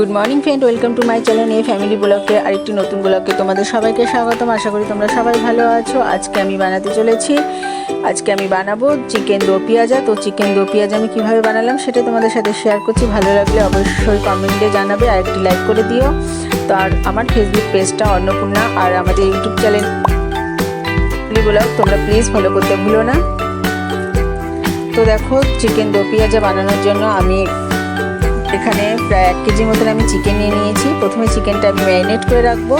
Good morning friend, welcome to my channel ए family ब्लगे आरेकटी नतून ब्लगे तुम्हादेर सबाइके स्वागतम। आशा करी तोमरा सबाई भालो आछो। आजके आमी बानाते चलेछि, आजके आमी बानाबो चिकेन दो पेঁয়াজা। तो चिकेन दो पेঁয়াজা आमी किभाबे बानालाम सेटा तोमादेर साथे शेयार करछि। भालो लागले अवश्यई कमेंटे जानाबे और एकटी लाइक करे दिओ। तो आर आमार फेसबुक पेजटा अन्नपूर्णा और आमादेर यूट्यूब चैनल ब्लग तोमरा प्लिज फलो करते भुलो ना। तो देखो चिकेन दो पेঁয়াজা बानानोर जोन्नो आमी এখানে প্রায় 1 কেজি মতন আমি চিকেন নিয়ে নিয়েছি। প্রথমে চিকেনটা আমি ম্যারিনেট করে রাখবো।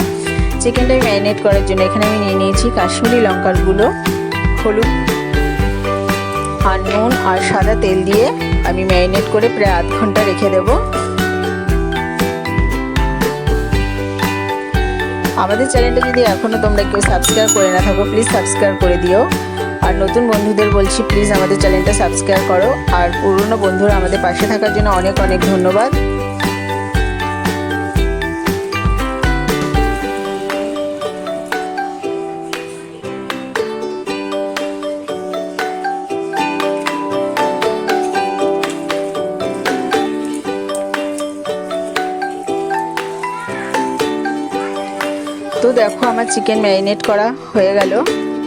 চিকেনটা ম্যারিনেট করার জন্য এখানে আমি নিয়ে নিয়েছি কাশ্মীরি লঙ্কার গুঁড়ো, হলুদ আর নুন আর সাদা তেল দিয়ে আমি ম্যারিনেট করে প্রায় আধ ঘন্টা রেখে দেব। আমাদের চ্যানেলটা যদি এখনো তোমরা কেউ সাবস্ক্রাইব করে না থাকো প্লিজ সাবস্ক্রাইব করে দিও। আর নতুন বন্ধুদের বলছি প্লিজ আমাদের চ্যানেলটা সাবস্ক্রাইব করো। আর পুরনো বন্ধুরা আমাদের পাশে থাকার জন্য অনেক অনেক ধন্যবাদ। তো দেখো আমার চিকেন ম্যারিনেট করা হয়ে গেল।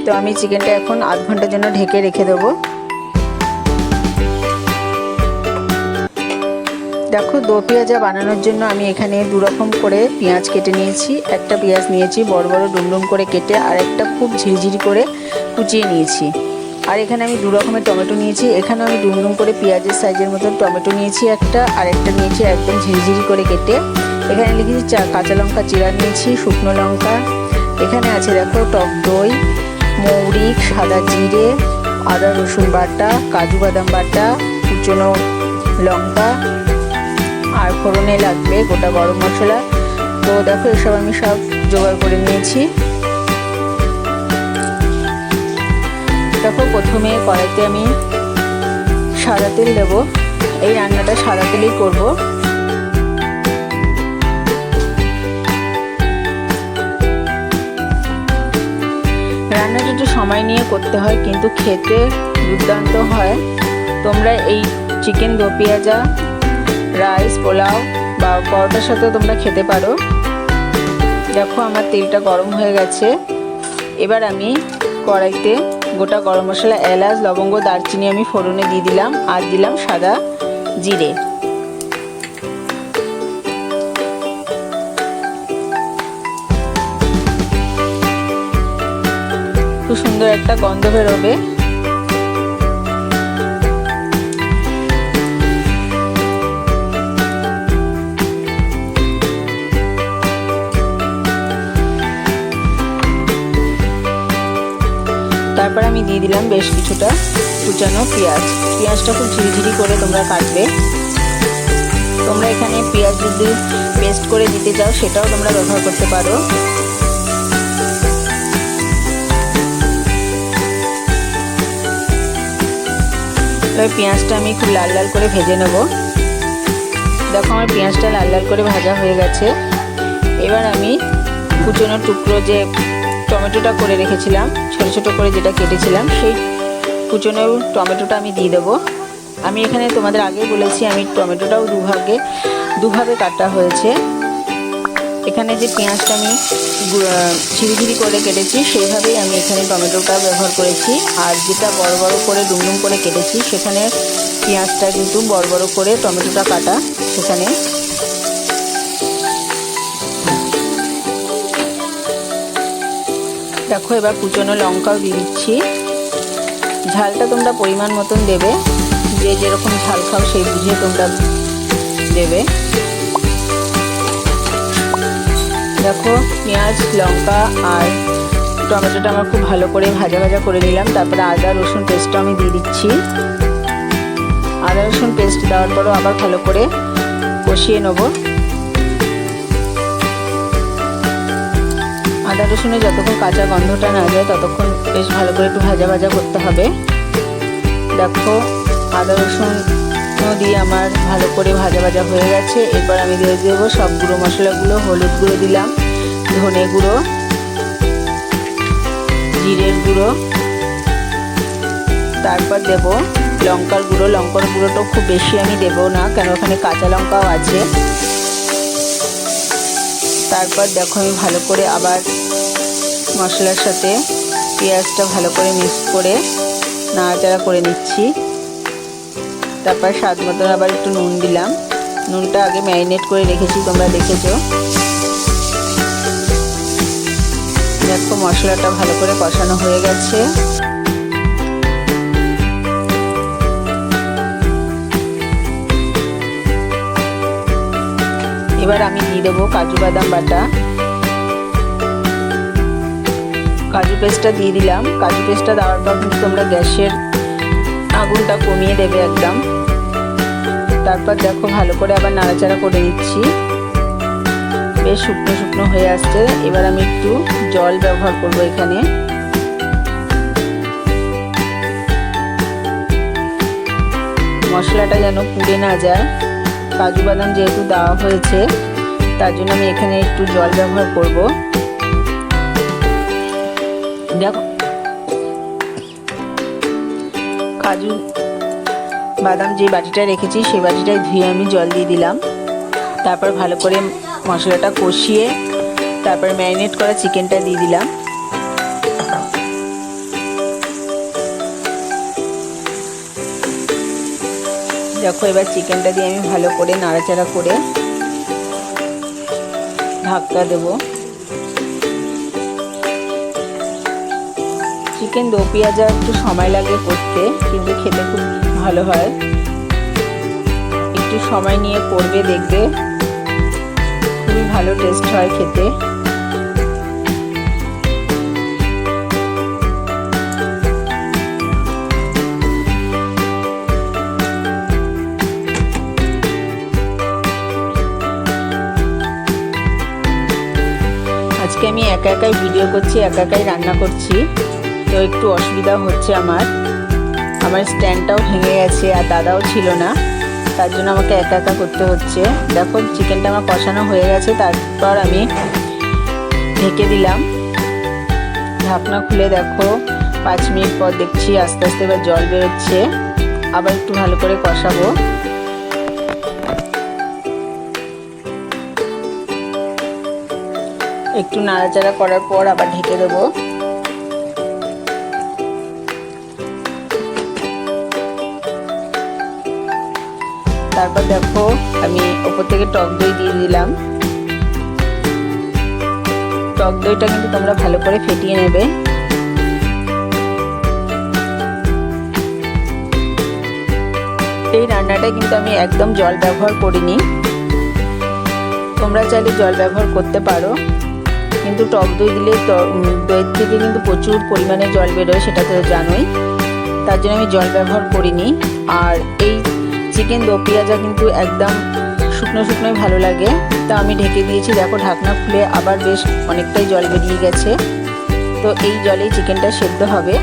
তো আমি চিকেনটা এখন আধ ঘন্টার জন্য ঢেকে রেখে দেবো। দেখো দো পেঁয়াজা বানানোর জন্য আমি এখানে দু রকম করে পেঁয়াজ কেটে নিয়েছি। একটা পেঁয়াজ নিয়েছি বড় বড় ডুমডুম করে কেটে, আর একটা খুব ঝিরিঝিরি করে কুচিয়ে নিয়েছি। আর এখানে আমি দু রকমের টমেটো নিয়েছি। এখানে আমি ডুমডুম করে পেঁয়াজের সাইজের মতো টমেটো নিয়েছি একটা, আর একটা নিয়েছি একদম ঝিরিঝিরি করে কেটে। এখানে লিখেছি কাঁচা লঙ্কা চিরা নিয়েছি, শুকনো লঙ্কা, এখানে আছে দেখো টক দই, মৌরি, সাদা জিরে, আদা রসুন বাটা, কাজু বাদাম বাটা, কুচনো লঙ্কা, আর ফোড়নে লাগবে গোটা গরম মশলা। তো দেখো এসব আমি সব জোগাড় করে নিয়েছি। দেখো প্রথমে কড়াইতে আমি সাদা তেল দেব। এই রান্নাটা সাদা তেলেই করব। রান্নাটা একটু সময় নিয়ে করতে হয় কিন্তু খেতে দুর্দান্ত হয়। তোমরা এই চিকেন দো পেঁয়াজা রাইস, পোলাও বা পরোটার সাথেও তোমরা খেতে পারো। দেখো আমার তেলটা গরম হয়ে গেছে। এবার আমি কড়াইতে গোটা গরম মশলা, এলাচ, লবঙ্গ, দারচিনি আমি ফোড়নে দিয়ে দিলাম, আর দিলাম সাদা জিরে। খুব সুন্দর একটা গন্ধ বেরোবে। তারপর আমি দিয়ে দিলাম বেশ কিছুটা কুচানো পেঁয়াজ। পেঁয়াজটা খুব ঝিরিঝিরি করে তোমরা কাটবে। তোমরা এখানে পেঁয়াজ যদি পেস্ট করে দিতে চাও সেটাও তোমরা ব্যবহার করতে পারো। এবার পেঁয়াজটা আমি খুব লাল লাল করে ভেজে নেব। দেখো আমার পেঁয়াজটা লাল লাল করে ভাজা হয়ে গেছে। এবার আমি কুচনো টুকরো যে টমেটোটা করে রেখেছিলাম, ছোট ছোট করে যেটা কেটেছিলাম, সেই কুচনো টমেটোটা আমি দিয়ে দেবো। আমি এখানে তোমাদের আগে বলেছি আমি টমেটোটাও দুভাবে কাটা হয়েছে। এখানে যে পেঁয়াজটা আমি ঝিরিঝিরি করে কেটেছি সেইভাবেই আমি এখানে টমেটোটা ব্যবহার করেছি। আর যেটা বড় বড় করে ডুমডুম করে কেটেছি সেখানে পেঁয়াজটা কিন্তু বড় বড় করে টমেটোটা কাটা সেখানে। দেখো এবার কুচনো লঙ্কাও দিয়ে দিচ্ছি। ঝালটা তোমরা পরিমাণ মতন দেবে, যে যেরকম ঝাল খাও সেই বুঝে তোমরা দেবে। দেখো পেঁয়াজ, লঙ্কা আর টমেটোটা আমার খুব ভালো করে ভাজা ভাজা করে নিলাম। তারপরে আদা রসুন পেস্টটা আমি দিয়ে দিচ্ছি। আদা রসুন পেস্ট দেওয়ার পরও আবার ভালো করে কষিয়ে নেব। আদা রসুনে যতক্ষণ কাঁচা গন্ধটা না যায় ততক্ষণ বেশ ভালো করে একটু ভাজা ভাজা করতে হবে। দেখো আদা রসুন দিয়ে আমার ভালো করে ভাজা ভাজা হয়ে গেছে। এরপর আমি দিয়ে দেবো সব গুঁড়ো মশলাগুলো। হলুদ গুঁড়ো দিলাম, ধনে গুঁড়ো, জিরের গুঁড়ো, তারপর দেব লঙ্কার গুঁড়ো। লঙ্কার গুঁড়োটাও খুব বেশি আমি দেবো না, কেন ওখানে কাঁচা লঙ্কাও আছে। তারপর দেখো আমি ভালো করে আবার মশলার সাথে পেঁয়াজটা ভালো করে মিক্স করে নাড়াচাড়া করে নিচ্ছি। তারপর স্বাদ মতন আবার একটু নুন দিলাম। নুনটা আগে ম্যারিনেট করে রেখেছি, তোমরা দেখেছো। দেখো মশলাটা ভালো করে কষানো হয়ে গেছে। এবার আমি দিয়ে দেবো কাজু বাদাম বাটা। কাজু পেস্টটা দিয়ে দিলাম। কাজু পেস্টটা দেওয়ার পর কিন্তু তোমরা গ্যাসের আগুনটা কমিয়ে দেবে একদম। তারপর দেখো ভালো করে আবার নাড়াচাড়া করে নিচ্ছি। বেশ শুকনো শুকনো হয়ে আসছে। এবার আমি একটু জল ব্যবহার করব এখানে। মশলাটা যেন পুড়ে না যায়, কাজু বাদাম যেহেতু দেওয়া হয়েছে তার জন্য আমি এখানে একটু জল ব্যবহার করব। দেখো কাজু বাদাম যে বাটিটা রেখেছি সেই বাটিটায় ধুয়ে আমি জল দিয়ে দিলাম। তারপর ভালো করে মশলাটা কষিয়ে তারপর ম্যারিনেট করা চিকেনটা দিয়ে দিলাম। দেখো এবার চিকেনটা দিয়ে আমি ভালো করে নাড়াচাড়া করে ঢাকা দেব। চিকেন দো পেঁয়াজা একটু সময় লাগে করতে, কিন্তু খেতে খুব ভালো হয়। একটু সময় নিয়ে করবে, দেখবে খুবই ভালো টেস্ট হয় খেতে। আজকে আমি একা একাই ভিডিও করছি, একা একাই রান্না করছি, তো একটু অসুবিধা হচ্ছে। আমার স্ট্যান্ডটাও ভেঙে গেছে আর দাদাও ছিল না, তার জন্য আমাকে একা একা করতে হচ্ছে। দেখো চিকেনটা আমার কষানো হয়ে গেছে। তারপর আমি ঢেকে দিলাম। ঢাকনা খুলে দেখো 5 মিনিট পর দেখছি আস্তে আস্তে এবার জল বেরোচ্ছে। আবার একটু ভালো করে কষাবো। একটু নাড়াচাড়া করার পর আবার ঢেকে দেবো। তারপর দেখো আমি ওপর থেকে টক দই দিয়ে দিলাম। টক দইটা কিন্তু তোমরা ভালো করে ফেটিয়ে নেবে। এই রান্নাটায় কিন্তু আমি একদম জল ব্যবহার করিনি। তোমরা চাইলে জল ব্যবহার করতে পারো, কিন্তু টক দই দিলে দইয়ের থেকে কিন্তু প্রচুর পরিমাণে জল বেরোয়, সেটা তো জানোই। তার জন্য আমি জল ব্যবহার করিনি। আর এই চিকেন দো পেঁয়াজা কিন্তু একদম শুকনো শুকনোই ভালো লাগে। তা আমি ঢেকে দিয়েছি। দেখো ঢাকনা খুলে আবার বেশ অনেকটাই জল বেরিয়ে গেছে। তো এই জলেই চিকেনটা সেদ্ধ হবে।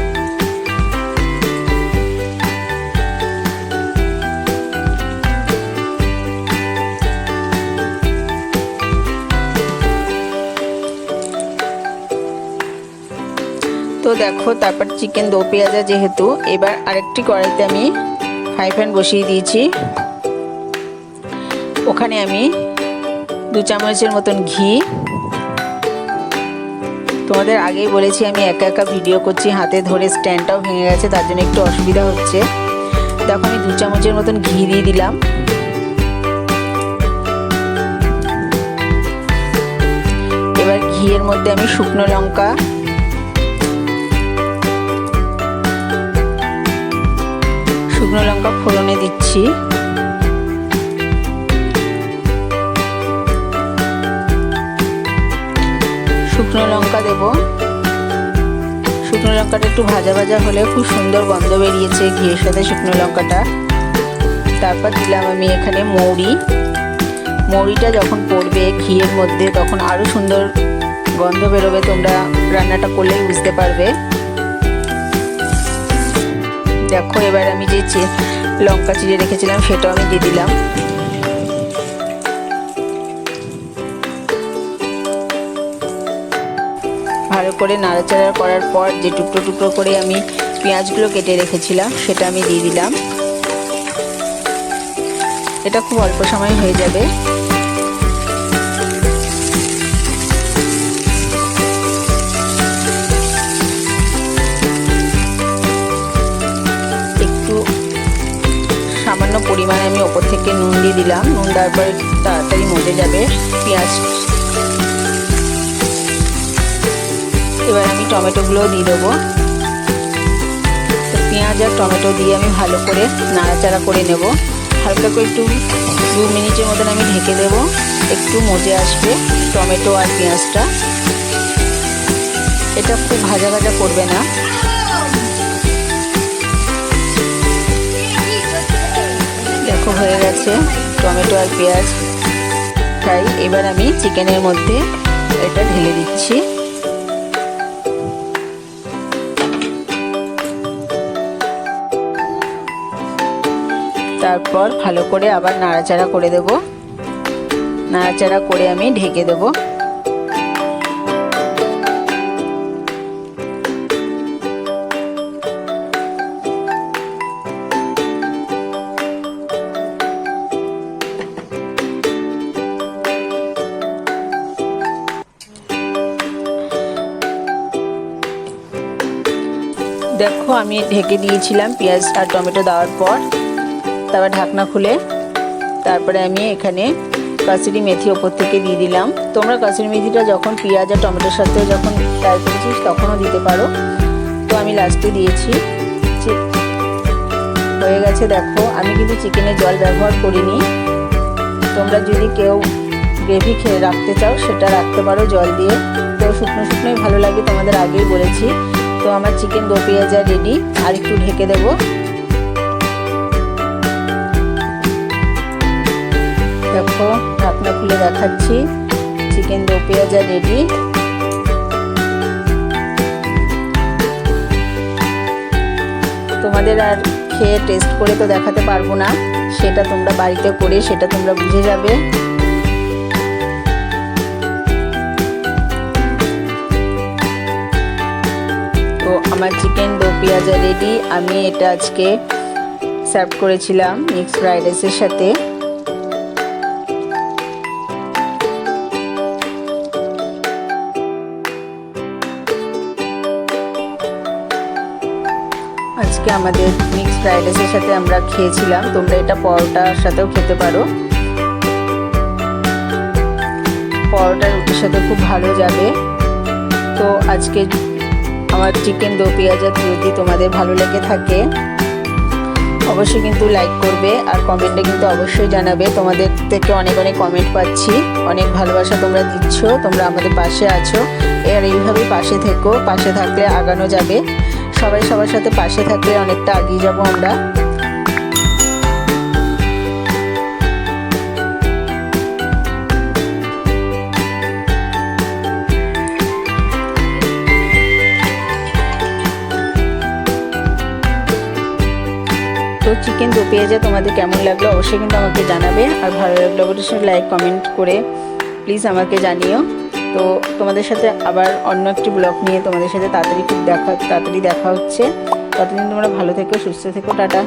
তো দেখো তারপর চিকেন দো পেঁয়াজা যেহেতু, এবার আরেকটি কড়াইতে আমি ফ্রাই প্যান বসিয়ে দিয়েছি। ওখানে আমি 2 চামচের মতন ঘি। তোমাদের আগেই বলেছি আমি একা একা ভিডিও করছি, হাতে ধরে স্ট্যান্ডটাও ভেঙে গেছে, তার জন্য একটু অসুবিধা হচ্ছে। দেখো আমি 2 চামচের মতন ঘি দিয়ে দিলাম। এবার ঘিয়ের মধ্যে আমি শুকনো লঙ্কা, ফোড়নে দিচ্ছি। শুকনো লঙ্কা দেব। শুকনো লঙ্কাটা একটু ভাজা ভাজা হলে খুব সুন্দর গন্ধ বেরিয়েছে ঘিয়ের সাথে শুকনো লঙ্কাটা। তারপর দিলাম আমি এখানে মৌরি। মৌরিটা যখন পড়বে ঘিয়ের মধ্যে তখন আরো সুন্দর গন্ধ বেরোবে, তোমরা রান্নাটা করলেই বুঝতে পারবে। দেখো এবার আমি যে লঙ্কা চিড়ে রেখেছিলাম সেটাও আমি দিয়ে দিলাম। ভালো করে নাড়াচাড়া করার পর যে টুকরো টুকরো করে আমি পেঁয়াজগুলো কেটে রেখেছিলাম সেটা আমি দিয়ে দিলাম। এটা খুব অল্প সময় হয়ে যাবে। ওপর থেকে নুন দিয়ে দিলাম। নুন দেওয়ার পর তাড়াতাড়ি মজে যাবে পেঁয়াজ। এবার আমি টমেটোগুলোও দিয়ে দেবো। তো পেঁয়াজ আর টমেটো দিয়ে আমি ভালো করে নাড়াচাড়া করে নেব। হালকা করে একটু 2 মিনিটের মতন আমি ঢেকে দেবো, একটু মজে আসবে টমেটো আর পেঁয়াজটা। এটা খুব ভাজা ভাজা করবে না। দেখো হয়ে গেছে টমেটো আর পেঁয়াজ ফ্রাই। এবার আমি চিকেনের মধ্যে এটা ঢেলে দিচ্ছি। তারপর ভালো করে আবার নাড়াচাড়া করে দেব। নাড়াচাড়া করে আমি ঢেকে দেব। দেখো আমি ঢেকে দিয়েছিলাম পেঁয়াজ আর টমেটো দেওয়ার পর। তারপর ঢাকনা খুলে তারপরে আমি এখানে কাসুরি মেথি ওপর থেকে দিয়ে দিলাম। তোমরা কাসুরি মেথিটা যখন পেঁয়াজ আর টমেটোর সাথে যখন ফ্রাই করেছিস তখনও দিতে পারো, তো আমি লাস্টে দিয়েছি। হয়ে গেছে। দেখো আমি কিন্তু চিকেনে জল ব্যবহার করিনি। তোমরা যদি কেউ গ্রেভি খেয়ে রাখতে চাও সেটা রাখতে পারো জল দিয়ে, তো শুকনো শুকনোই ভালো লাগে, তোমাদের আগেই বলেছি। তো আমার চিকেন দো পেঁয়াজা রেডি। আর একটু ঢেকে দেবো। দেখো ঢাকনা খুলে দেখাচ্ছি, চিকেন দো পেঁয়াজা রেডি। তোমাদের আর খেয়ে টেস্ট করে তো দেখাতে পারবো না, সেটা তোমরা বাড়িতে করে সেটা তোমরা বুঝে যাবে। তো আমার চিকেন দো পেঁয়াজা রেডি। আমি এটা আজকে সার্ভ করেছিলাম মিক্সড ফ্রাইড রাইসের সাথে। আজকে আমাদের মিক্সড ফ্রাইড রাইসের সাথে আমরা খেয়েছিলাম। তোমরা এটা পরোটার সাথেও খেতে পারো, পরোটা রুটির সাথে খুব ভালো যাবে। তো আজকে আমার চিকেন দো পেঁয়াজা যদি তোমাদের ভালো লেগে থাকে অবশ্যই কিন্তু লাইক করবে আর কমেন্টে কিন্তু অবশ্যই জানাবে। তোমাদের থেকে অনেক অনেক কমেন্ট পাচ্ছি, অনেক ভালোবাসা তোমরা দিচ্ছ, তোমরা আমাদের পাশে আছো। আর এইভাবেই পাশে থেকো, পাশে থাকলে আগানো যাবে। সবাই সবার সাথে পাশে থাকলে অনেকটা এগিয়ে যাব আমরা। তো চিকেন দো পেঁয়াজা তোমাদের কেমন লাগলো অবশ্যই কিন্তু আমাকে জানাবে। আর ভালো লাগলে অবশ্যই লাইক কমেন্ট করে প্লিজ আমাকে জানিও। তো তোমাদের সাথে আবার অন্য একটি ব্লগ নিয়ে তোমাদের সাথে তাড়াতাড়ি দেখা হচ্ছে। ততদিন তোমরা ভালো থেকো, সুস্থ থেকো, টাটা।